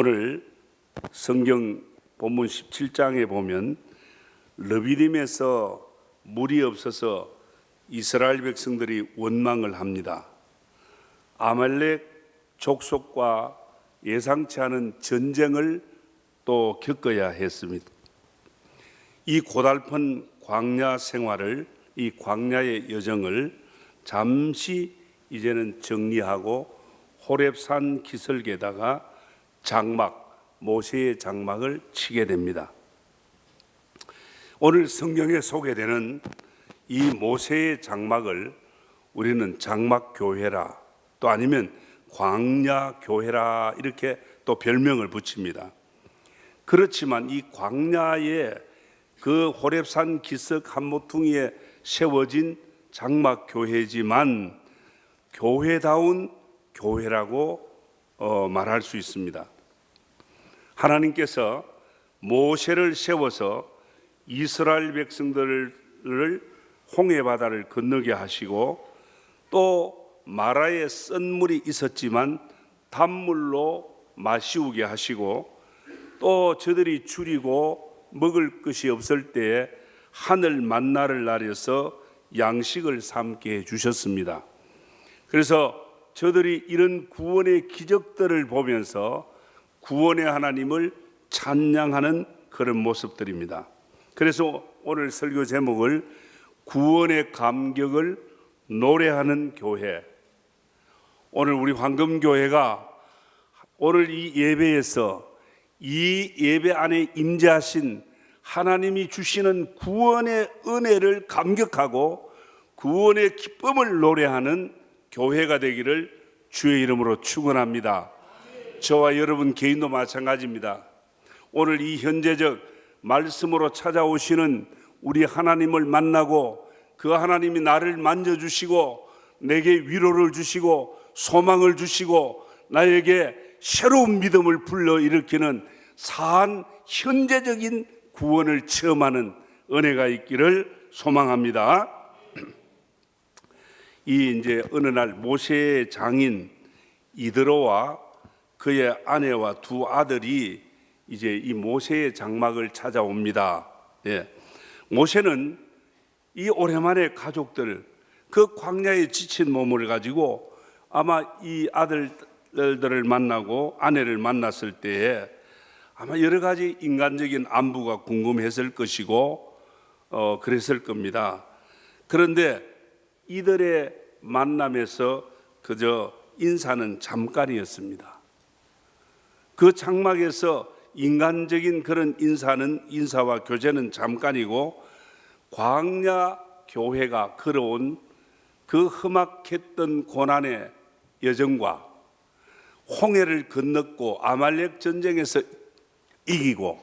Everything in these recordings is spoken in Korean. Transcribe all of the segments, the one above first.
오늘 성경 본문 17장에 보면 르비딤에서 물이 없어서 이스라엘 백성들이 원망을 합니다. 아말렉 족속과 예상치 않은 전쟁을 또 겪어야 했습니다. 이 고달픈 광야 생활을, 이 광야의 여정을 잠시 이제는 정리하고 호렙산 기슭에다가 장막, 모세의 장막을 치게 됩니다. 오늘 성경에 소개되는 이 모세의 장막을 우리는 장막교회라, 또 아니면 광야교회라 이렇게 또 별명을 붙입니다. 그렇지만 이 광야의 그 호렙산 기슭 한 모퉁이에 세워진 장막교회지만 교회다운 교회라고 말할 수 있습니다. 하나님께서 모세를 세워서 이스라엘 백성들을 홍해 바다를 건너게 하시고 또 마라에 쓴물이 있었지만 단물로 마시우게 하시고 또 저들이 줄이고 먹을 것이 없을 때에 하늘 만나를 내려서 양식을 삼게 해주셨습니다. 그래서 저들이 이런 구원의 기적들을 보면서 구원의 하나님을 찬양하는 그런 모습들입니다. 그래서 오늘 설교 제목을 구원의 감격을 노래하는 교회. 오늘 우리 황금교회가 오늘 이 예배에서 이 예배 안에 임재하신 하나님이 주시는 구원의 은혜를 감격하고 구원의 기쁨을 노래하는 교회가 되기를 주의 이름으로 축원합니다. 저와 여러분 개인도 마찬가지입니다. 오늘 이 현재적 말씀으로 찾아오시는 우리 하나님을 만나고 그 하나님이 나를 만져주시고 내게 위로를 주시고 소망을 주시고 나에게 새로운 믿음을 불러일으키는 사한 현재적인 구원을 체험하는 은혜가 있기를 소망합니다. 이제 어느 날 모세의 장인 이드로와 그의 아내와 두 아들이 이제 이 모세의 장막을 찾아옵니다. 모세는 이 오랜만에 가족들, 그 광야에 지친 몸을 가지고 아마 이 아들들을 만나고 아내를 만났을 때에 아마 여러 가지 인간적인 안부가 궁금했을 것이고 그랬을 겁니다. 그런데 이들의 만남에서 그저 인사는 잠깐이었습니다. 그 장막에서 인간적인 그런 인사와 교제는 잠깐이고 광야 교회가 걸어온 그 험악했던 고난의 여정과 홍해를 건넜고 아말렉 전쟁에서 이기고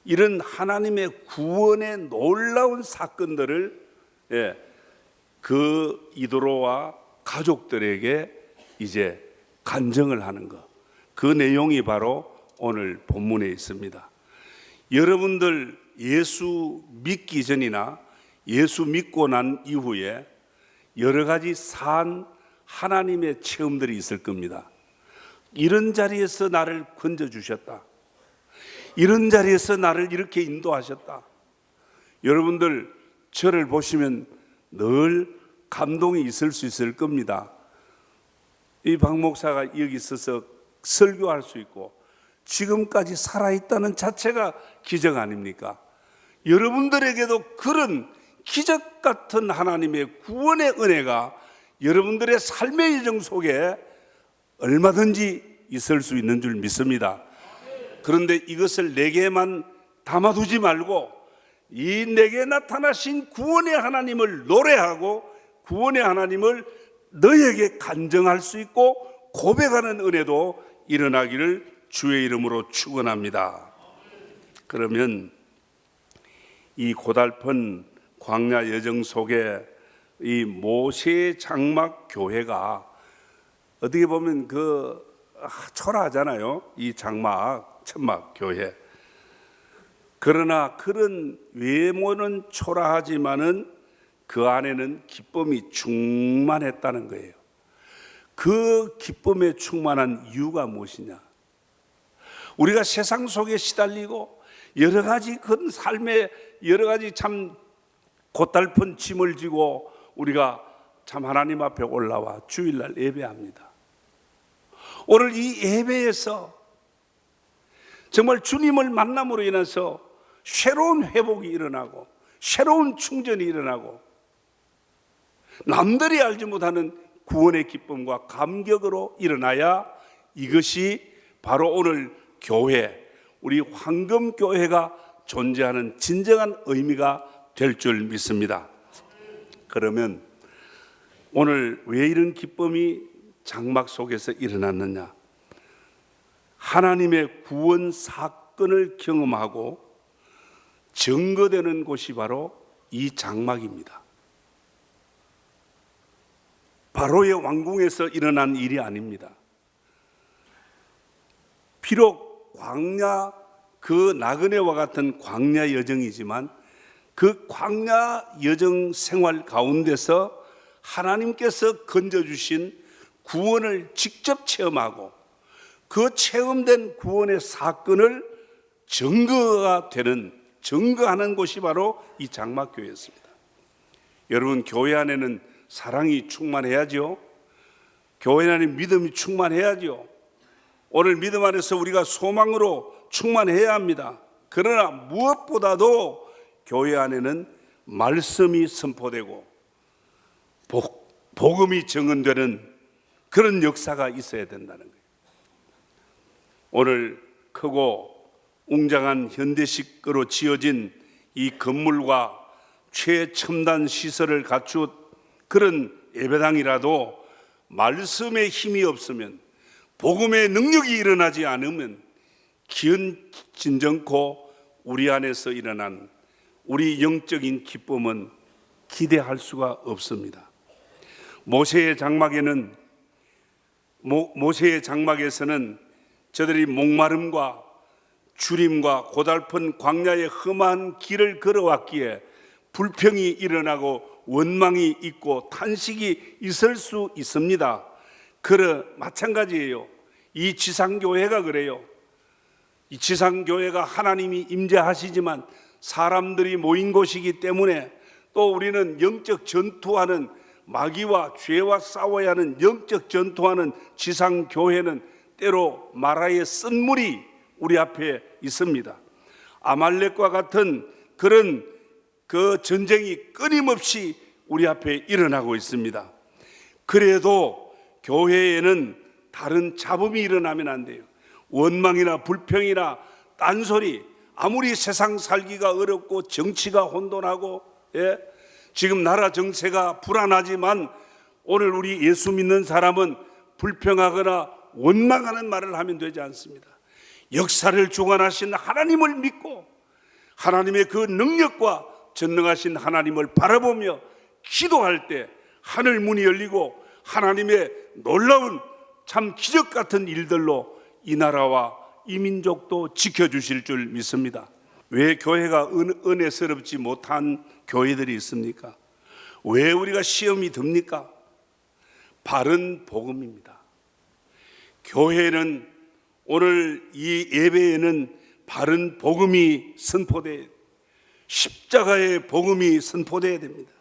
이런 하나님의 구원의 놀라운 사건들을 그 이도로와 가족들에게 이제 간증을 하는 것, 그 내용이 바로 오늘 본문에 있습니다. 여러분들 예수 믿기 전이나 예수 믿고 난 이후에 여러 가지 산 하나님의 체험들이 있을 겁니다. 이런 자리에서 나를 건져주셨다. 이런 자리에서 나를 이렇게 인도하셨다. 여러분들 저를 보시면 늘 감동이 있을 수 있을 겁니다. 이 박 목사가 여기 있어서 설교할 수 있고 지금까지 살아있다는 자체가 기적 아닙니까? 여러분들에게도 그런 기적 같은 하나님의 구원의 은혜가 여러분들의 삶의 여정 속에 얼마든지 있을 수 있는 줄 믿습니다. 그런데 이것을 내게만 담아두지 말고 이 내게 나타나신 구원의 하나님을 노래하고 구원의 하나님을 너에게 간증할 수 있고 고백하는 은혜도 일어나기를 주의 이름으로 축원합니다. 그러면 이 고달픈 광야 여정 속에 이 모세의 장막 교회가 어떻게 보면 초라하잖아요. 이 장막, 천막 교회. 그러나 그런 외모는 초라하지만은 그 안에는 기쁨이 충만했다는 거예요. 그 기쁨에 충만한 이유가 무엇이냐? 우리가 세상 속에 시달리고 여러 가지 그 삶의 여러 가지 참 고달픈 짐을 지고 우리가 참 하나님 앞에 올라와 주일날 예배합니다. 오늘 이 예배에서 정말 주님을 만남으로 인해서 새로운 회복이 일어나고 새로운 충전이 일어나고 남들이 알지 못하는 구원의 기쁨과 감격으로 일어나야 이것이 바로 오늘 교회, 우리 황금교회가 존재하는 진정한 의미가 될 줄 믿습니다. 그러면 오늘 왜 이런 기쁨이 장막 속에서 일어났느냐? 하나님의 구원 사건을 경험하고 증거되는 곳이 바로 이 장막입니다. 바로의 왕궁에서 일어난 일이 아닙니다. 비록 광야, 그 나그네와 같은 광야 여정이지만 그 광야 여정 생활 가운데서 하나님께서 건져주신 구원을 직접 체험하고 그 체험된 구원의 사건을 증거하는 곳이 바로 이 장막교회였습니다. 여러분, 교회 안에는 사랑이 충만해야죠. 교회 안에 믿음이 충만해야죠. 오늘 믿음 안에서 우리가 소망으로 충만해야 합니다. 그러나 무엇보다도 교회 안에는 말씀이 선포되고 복음이 증언되는 그런 역사가 있어야 된다는 거예요. 오늘 크고 웅장한 현대식으로 지어진 이 건물과 최첨단 시설을 갖춘 그런 예배당이라도 말씀의 힘이 없으면, 복음의 능력이 일어나지 않으면 기은 진정코 우리 안에서 일어난 우리 영적인 기쁨은 기대할 수가 없습니다. 모세의 장막에서는 저들이 목마름과 주림과 고달픈 광야의 험한 길을 걸어왔기에 불평이 일어나고 원망이 있고 탄식이 있을 수 있습니다. 마찬가지예요. 이 지상교회가 그래요. 이 지상교회가 하나님이 임재하시지만 사람들이 모인 곳이기 때문에 또 우리는 영적 전투하는, 마귀와 죄와 싸워야 하는 영적 전투하는 지상교회는 때로 마라의 쓴물이 우리 앞에 있습니다. 아말렉과 같은 그런 그 전쟁이 끊임없이 우리 앞에 일어나고 있습니다. 그래도 교회에는 다른 잡음이 일어나면 안 돼요. 원망이나 불평이나 딴소리, 아무리 세상 살기가 어렵고 정치가 혼돈하고 지금 나라 정세가 불안하지만 오늘 우리 예수 믿는 사람은 불평하거나 원망하는 말을 하면 되지 않습니다. 역사를 주관하신 하나님을 믿고 하나님의 그 능력과 전능하신 하나님을 바라보며 기도할 때 하늘 문이 열리고 하나님의 놀라운 참 기적 같은 일들로 이 나라와 이 민족도 지켜주실 줄 믿습니다. 왜 교회가 은혜스럽지 못한 교회들이 있습니까? 왜 우리가 시험이 듭니까? 바른 복음입니다. 교회는 오늘 이 예배에는 바른 복음이 선포돼야, 십자가의 복음이 선포돼야 됩니다.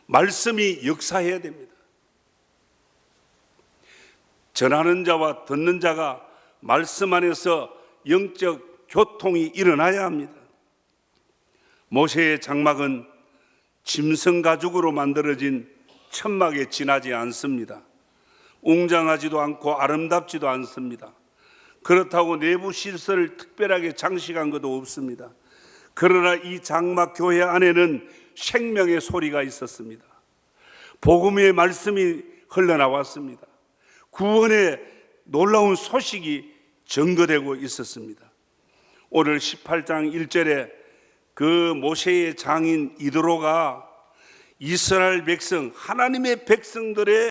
말씀이 역사해야 됩니다. 전하는 자와 듣는 자가 말씀 안에서 영적 교통이 일어나야 합니다. 모세의 장막은 짐승 가죽으로 만들어진 천막에 지나지 않습니다. 웅장하지도 않고 아름답지도 않습니다. 그렇다고 내부 시설을 특별하게 장식한 것도 없습니다. 그러나 이 장막 교회 안에는 생명의 소리가 있었습니다. 복음의 말씀이 흘러나왔습니다. 구원의 놀라운 소식이 전거되고 있었습니다. 오늘 18장 1절에 그 모세의 장인 이드로가 이스라엘 백성, 하나님의 백성들의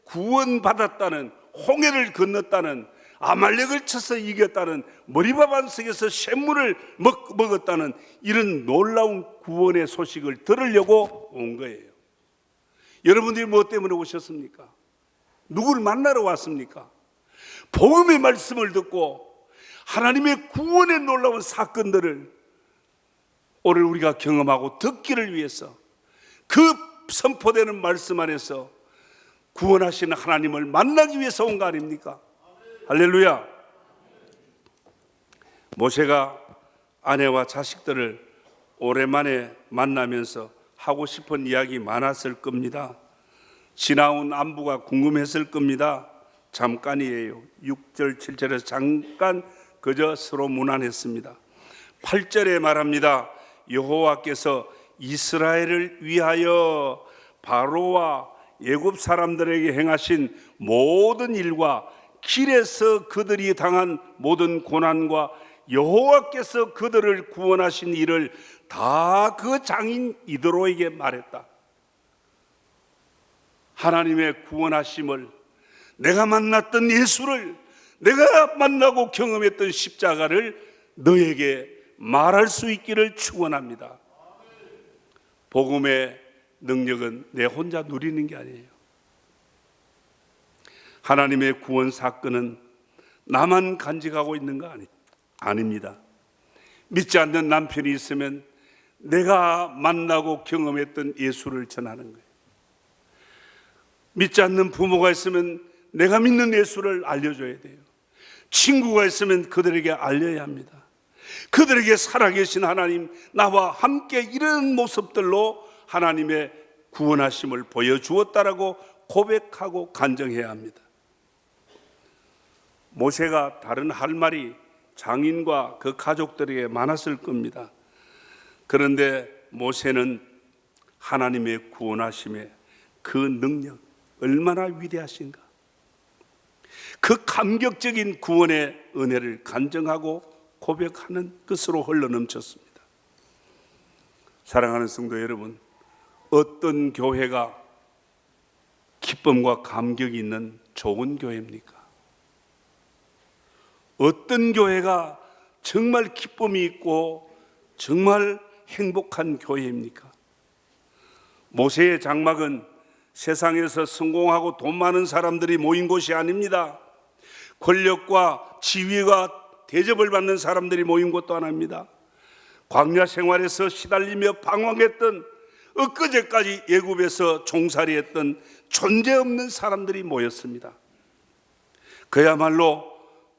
구원받았다는, 홍해를 건넜다는, 아말렉을 쳐서 이겼다는, 머리밥 안석에서 샘물을 먹었다는 이런 놀라운 구원의 소식을 들으려고 온 거예요. 여러분들이 무엇 때문에 오셨습니까? 누구를 만나러 왔습니까? 복음의 말씀을 듣고 하나님의 구원의 놀라운 사건들을 오늘 우리가 경험하고 듣기를 위해서 그 선포되는 말씀 안에서 구원하시는 하나님을 만나기 위해서 온 거 아닙니까? 할렐루야. 모세가 아내와 자식들을 오랜만에 만나면서 하고 싶은 이야기 많았을 겁니다. 지나온 안부가 궁금했을 겁니다. 잠깐이에요. 6절 7절에서 잠깐 그저 서로 무난했습니다. 8절에 말합니다. 여호와께서 이스라엘을 위하여 바로와 애굽 사람들에게 행하신 모든 일과 길에서 그들이 당한 모든 고난과 여호와께서 그들을 구원하신 일을 다 그 장인 이드로에게 말했다. 하나님의 구원하심을, 내가 만났던 예수를, 내가 만나고 경험했던 십자가를 너에게 말할 수 있기를 축원합니다. 복음의 능력은 내 혼자 누리는 게 아니에요. 하나님의 구원 사건은 나만 간직하고 있는 거 아닙니다. 믿지 않는 남편이 있으면 내가 만나고 경험했던 예수를 전하는 거예요. 믿지 않는 부모가 있으면 내가 믿는 예수를 알려줘야 돼요. 친구가 있으면 그들에게 알려야 합니다. 그들에게 살아계신 하나님, 나와 함께 이런 모습들로 하나님의 구원하심을 보여주었다라고 고백하고 간증해야 합니다. 모세가 다른 할 말이 장인과 그 가족들에게 많았을 겁니다. 그런데 모세는 하나님의 구원하심의 그 능력, 얼마나 위대하신가, 그 감격적인 구원의 은혜를 간증하고 고백하는 것으로 흘러넘쳤습니다. 사랑하는 성도 여러분, 어떤 교회가 기쁨과 감격이 있는 좋은 교회입니까? 어떤 교회가 정말 기쁨이 있고 정말 행복한 교회입니까? 모세의 장막은 세상에서 성공하고 돈 많은 사람들이 모인 곳이 아닙니다. 권력과 지위가 대접을 받는 사람들이 모인 곳도 아닙니다. 광야 생활에서 시달리며 방황했던, 엊그제까지 애굽에서 종살이했던 존재없는 사람들이 모였습니다. 그야말로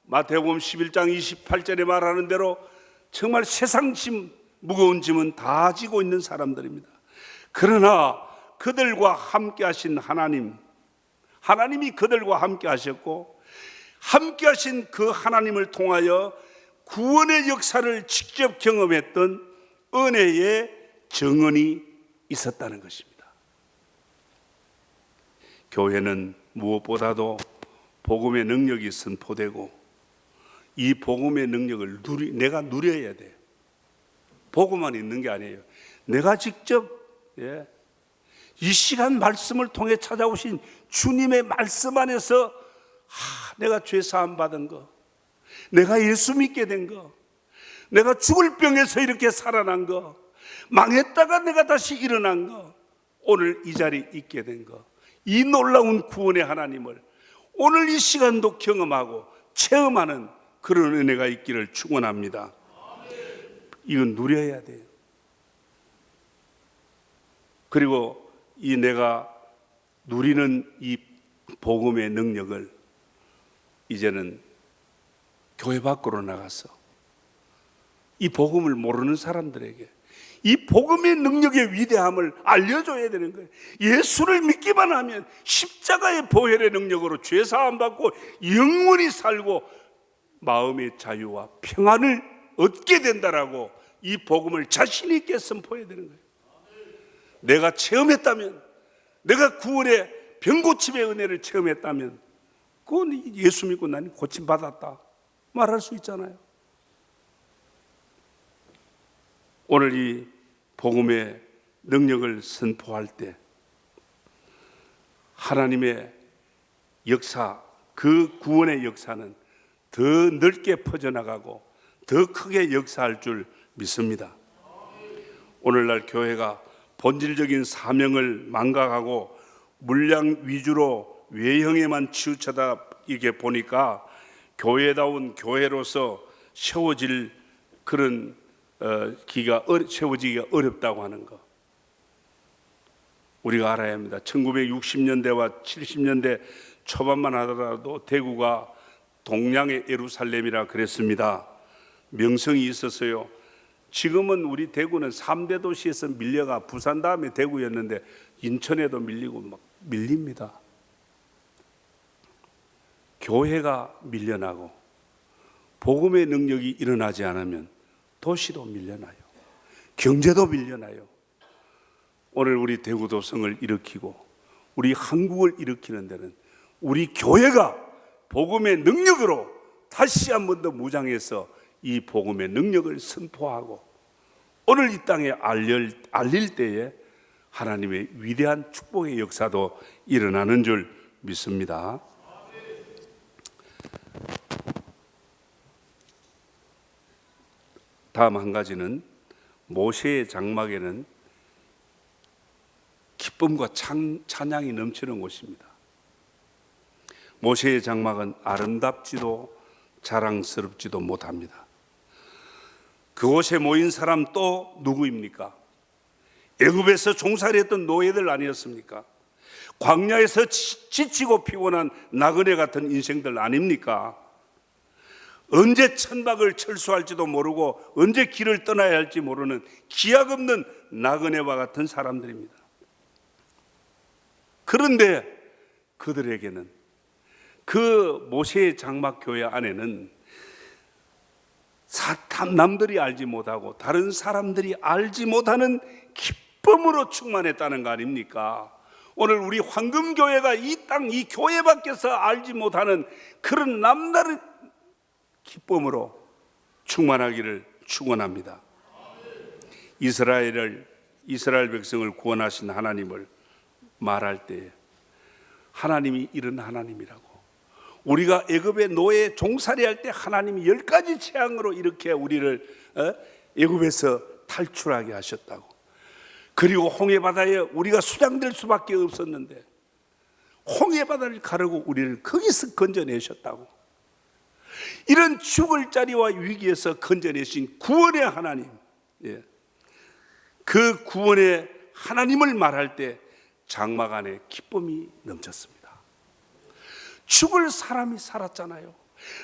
마태복음 11장 28절에 말하는 대로 정말 세상 짐, 무거운 짐은 다 지고 있는 사람들입니다. 그러나 그들과 함께 하신 하나님이 그들과 함께 하셨고, 함께 하신 그 하나님을 통하여 구원의 역사를 직접 경험했던 은혜의 정언이 있었다는 것입니다. 교회는 무엇보다도 복음의 능력이 선포되고 이 복음의 능력을 내가 누려야 돼요. 보고만 있는 게 아니에요. 내가 직접 이 시간 말씀을 통해 찾아오신 주님의 말씀 안에서 내가 죄 사함 받은 거, 내가 예수 믿게 된 거, 내가 죽을 병에서 이렇게 살아난 거, 망했다가 내가 다시 일어난 거, 오늘 이 자리에 있게 된 거, 이 놀라운 구원의 하나님을 오늘 이 시간도 경험하고 체험하는 그런 은혜가 있기를 축원합니다. 이건 누려야 돼요. 그리고 이 내가 누리는 이 복음의 능력을 이제는 교회 밖으로 나가서 이 복음을 모르는 사람들에게 이 복음의 능력의 위대함을 알려줘야 되는 거예요. 예수를 믿기만 하면 십자가의 보혈의 능력으로 죄사함 받고 영원히 살고 마음의 자유와 평안을 얻게 된다라고 이 복음을 자신 있게 선포해야 되는 거예요. 내가 체험했다면, 내가 구원의 병고침의 은혜를 체험했다면 그건 예수 믿고 나는 고침받았다 말할 수 있잖아요. 오늘 이 복음의 능력을 선포할 때 하나님의 역사, 그 구원의 역사는 더 넓게 퍼져나가고 더 크게 역사할 줄 믿습니다. 오늘날 교회가 본질적인 사명을 망각하고 물량 위주로 외형에만 치우쳐다 이게 보니까 교회다운 교회로서 세워질 그런 세워지기가 어렵다고 하는 것, 우리가 알아야 합니다. 1960년대와 70년대 초반만 하더라도 대구가 동양의 예루살렘이라 그랬습니다. 명성이 있었어요. 지금은 우리 대구는 3대 도시에서 밀려가 부산 다음에 대구였는데 인천에도 밀리고 막 밀립니다. 교회가 밀려나고 복음의 능력이 일어나지 않으면 도시도 밀려나요. 경제도 밀려나요. 오늘 우리 대구도성을 일으키고 우리 한국을 일으키는 데는 우리 교회가 복음의 능력으로 다시 한 번 더 무장해서 이 복음의 능력을 선포하고 오늘 이 땅에 알릴 때에 하나님의 위대한 축복의 역사도 일어나는 줄 믿습니다. 다음 한 가지는 모세의 장막에는 기쁨과 찬양이 넘치는 곳입니다. 모세의 장막은 아름답지도 자랑스럽지도 못합니다. 그곳에 모인 사람 또 누구입니까? 애굽에서 종살이했던 노예들 아니었습니까? 광야에서 지치고 피곤한 나그네 같은 인생들 아닙니까? 언제 천박을 철수할지도 모르고 언제 길을 떠나야 할지 모르는 기약 없는 나그네와 같은 사람들입니다. 그런데 그들에게는 그 모세의 장막 교회 안에는 남들이 알지 못하고 다른 사람들이 알지 못하는 기쁨으로 충만했다는 거 아닙니까? 오늘 우리 황금교회가 이 땅, 이 교회 밖에서 알지 못하는 그런 남다른 기쁨으로 충만하기를 축원합니다. 이스라엘 백성을 구원하신 하나님을 말할 때 하나님이 이런 하나님이라고, 우리가 애굽의 노예 종살이할 때 하나님이 10가지 재앙으로 이렇게 우리를 애굽에서 탈출하게 하셨다고, 그리고 홍해바다에 우리가 수장될 수밖에 없었는데 홍해바다를 가르고 우리를 거기서 건져내셨다고, 이런 죽을 자리와 위기에서 건져내신 구원의 하나님, 그 구원의 하나님을 말할 때 장막 안에 기쁨이 넘쳤습니다. 죽을 사람이 살았잖아요.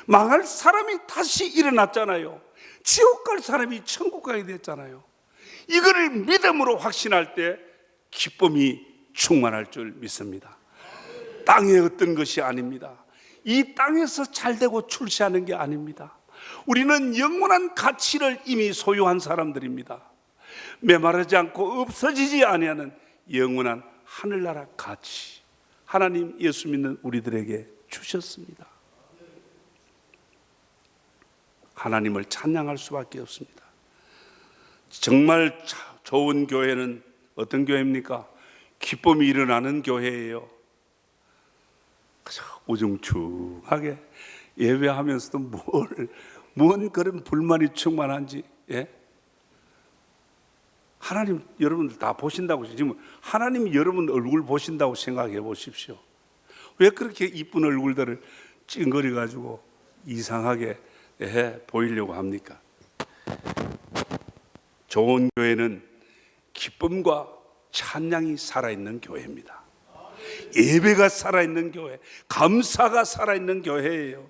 망할 사람이 다시 일어났잖아요. 지옥 갈 사람이 천국 가게 됐잖아요. 이거를 믿음으로 확신할 때 기쁨이 충만할 줄 믿습니다. 땅의 어떤 것이 아닙니다. 이 땅에서 잘되고 출세하는 게 아닙니다. 우리는 영원한 가치를 이미 소유한 사람들입니다. 메마르지 않고 없어지지 아니하는 영원한 하늘나라 가치, 하나님 예수 믿는 우리들에게 주셨습니다. 하나님을 찬양할 수밖에 없습니다. 정말 좋은 교회는 어떤 교회입니까? 기쁨이 일어나는 교회예요. 우중충하게 예배하면서도 뭔 그런 불만이 충만한지, 하나님 여러분들 다 보신다고, 지금 하나님 여러분 얼굴 보신다고 생각해 보십시오. 왜 그렇게 이쁜 얼굴들을 찡그려 가지고 이상하게 보이려고 합니까? 좋은 교회는 기쁨과 찬양이 살아있는 교회입니다. 예배가 살아있는 교회, 감사가 살아있는 교회예요.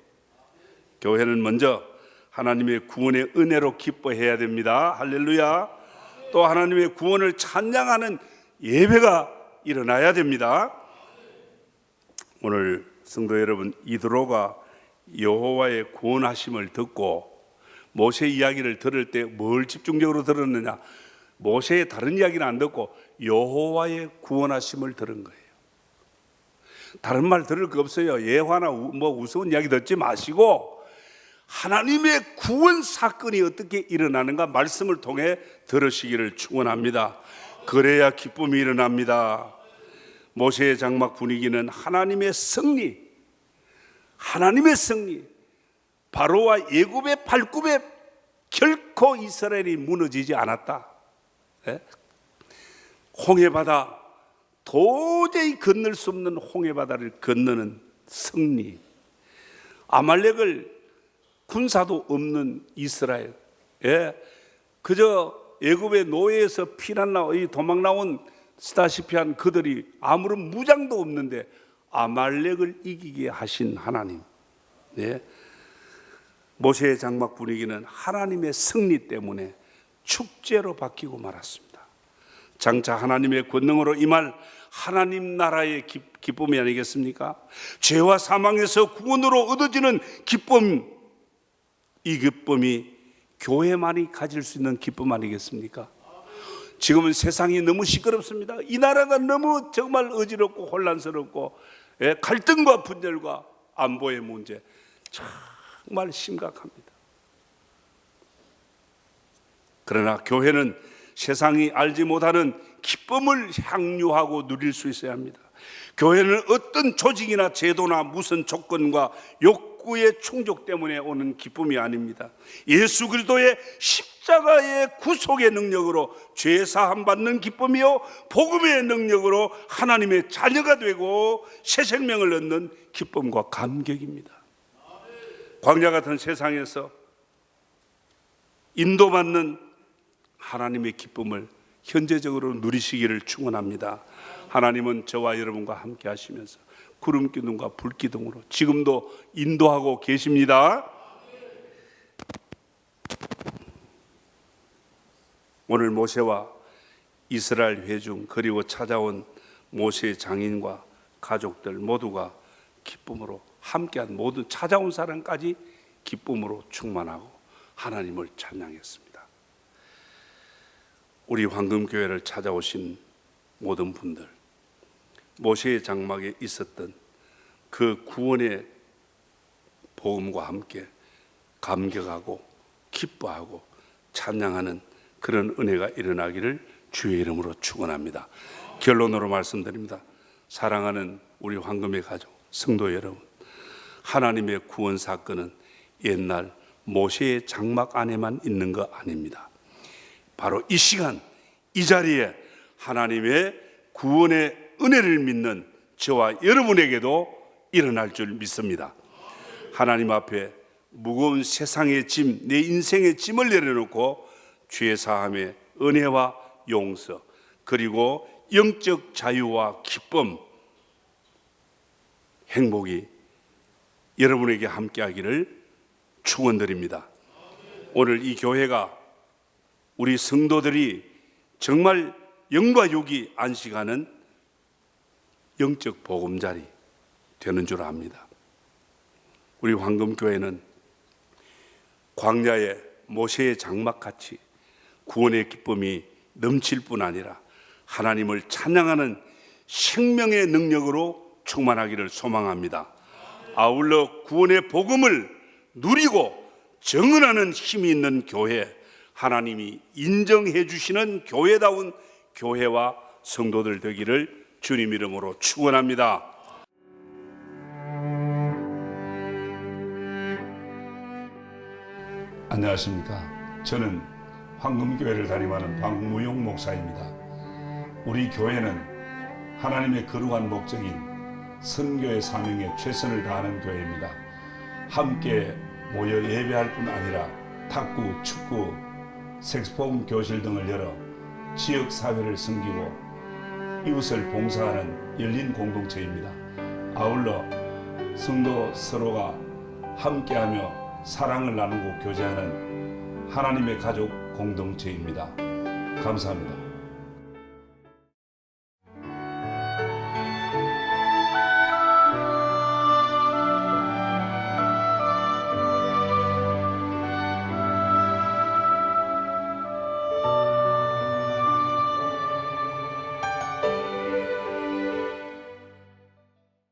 교회는 먼저 하나님의 구원의 은혜로 기뻐해야 됩니다. 할렐루야. 또 하나님의 구원을 찬양하는 예배가 일어나야 됩니다. 오늘 성도 여러분, 이드로가 여호와의 구원하심을 듣고 모세 이야기를 들을 때 뭘 집중적으로 들었느냐? 모세의 다른 이야기는 안 듣고 여호와의 구원하심을 들은 거예요. 다른 말 들을 거 없어요. 예화나 우스운 이야기 듣지 마시고 하나님의 구원 사건이 어떻게 일어나는가 말씀을 통해 들으시기를 축원합니다. 그래야 기쁨이 일어납니다. 모세의 장막 분위기는 하나님의 승리, 바로와 애굽의 발굽에 결코 이스라엘이 무너지지 않았다. 홍해바다, 도저히 건널 수 없는 홍해바다를 건너는 승리, 아말렉을 군사도 없는 이스라엘, 예, 그저 애굽의 노예에서 도망 나온 스다시피 한 그들이 아무런 무장도 없는데 아말렉을 이기게 하신 하나님, 예, 모세의 장막 분위기는 하나님의 승리 때문에 축제로 바뀌고 말았습니다. 장차 하나님의 권능으로 임할 하나님 나라의 기쁨이 아니겠습니까? 죄와 사망에서 구원으로 얻어지는 기쁨, 이 기쁨이 교회만이 가질 수 있는 기쁨 아니겠습니까? 지금은 세상이 너무 시끄럽습니다. 이 나라가 너무 정말 어지럽고 혼란스럽고, 예, 갈등과 분열과 안보의 문제 정말 심각합니다. 그러나 교회는 세상이 알지 못하는 기쁨을 향유하고 누릴 수 있어야 합니다. 교회는 어떤 조직이나 제도나 무슨 조건과 욕구의 충족 때문에 오는 기쁨이 아닙니다. 예수 그리스도의 십자가의 구속의 능력으로 죄 사함 받는 기쁨이요, 복음의 능력으로 하나님의 자녀가 되고 새 생명을 얻는 기쁨과 감격입니다. 광야 같은 세상에서 인도받는 하나님의 기쁨을 현재적으로 누리시기를 축원합니다. 하나님은 저와 여러분과 함께 하시면서 구름 기둥과 불 기둥으로 지금도 인도하고 계십니다. 오늘 모세와 이스라엘 회중 그리고 찾아온 모세의 장인과 가족들 모두가 기쁨으로 함께한 모든 찾아온 사람까지 기쁨으로 충만하고 하나님을 찬양했습니다. 우리 황금교회를 찾아오신 모든 분들, 모세의 장막에 있었던 그 구원의 복음과 함께 감격하고 기뻐하고 찬양하는 그런 은혜가 일어나기를 주의 이름으로 축원합니다. 결론으로 말씀드립니다. 사랑하는 우리 황금의 가족, 성도 여러분, 하나님의 구원 사건은 옛날 모세의 장막 안에만 있는 거 아닙니다. 바로 이 시간, 이 자리에 하나님의 구원의 은혜를 믿는 저와 여러분에게도 일어날 줄 믿습니다. 하나님 앞에 무거운 세상의 짐, 내 인생의 짐을 내려놓고 죄 사함의 은혜와 용서, 그리고 영적 자유와 기쁨, 행복이 여러분에게 함께하기를 축원드립니다. 오늘 이 교회가 우리 성도들이 정말 영과 육이 안식하는 영적 보금자리 되는 줄 압니다. 우리 황금교회는 광야의 모세의 장막같이 구원의 기쁨이 넘칠 뿐 아니라 하나님을 찬양하는 생명의 능력으로 충만하기를 소망합니다. 아울러 구원의 복음을 누리고 정언하는 힘이 있는 교회, 하나님이 인정해 주시는 교회다운 교회와 성도들 되기를 주님 이름으로 축원합니다. 안녕하십니까. 저는 황금교회를 담임하는 박무용 목사입니다. 우리 교회는 하나님의 거룩한 목적인 선교의 사명에 최선을 다하는 교회입니다. 함께 모여 예배할 뿐 아니라 탁구, 축구, 색소폰 교실 등을 열어 지역사회를 섬기고 이웃을 봉사하는 열린 공동체입니다. 아울러 성도 서로가 함께하며 사랑을 나누고 교제하는 하나님의 가족 공동체입니다. 감사합니다.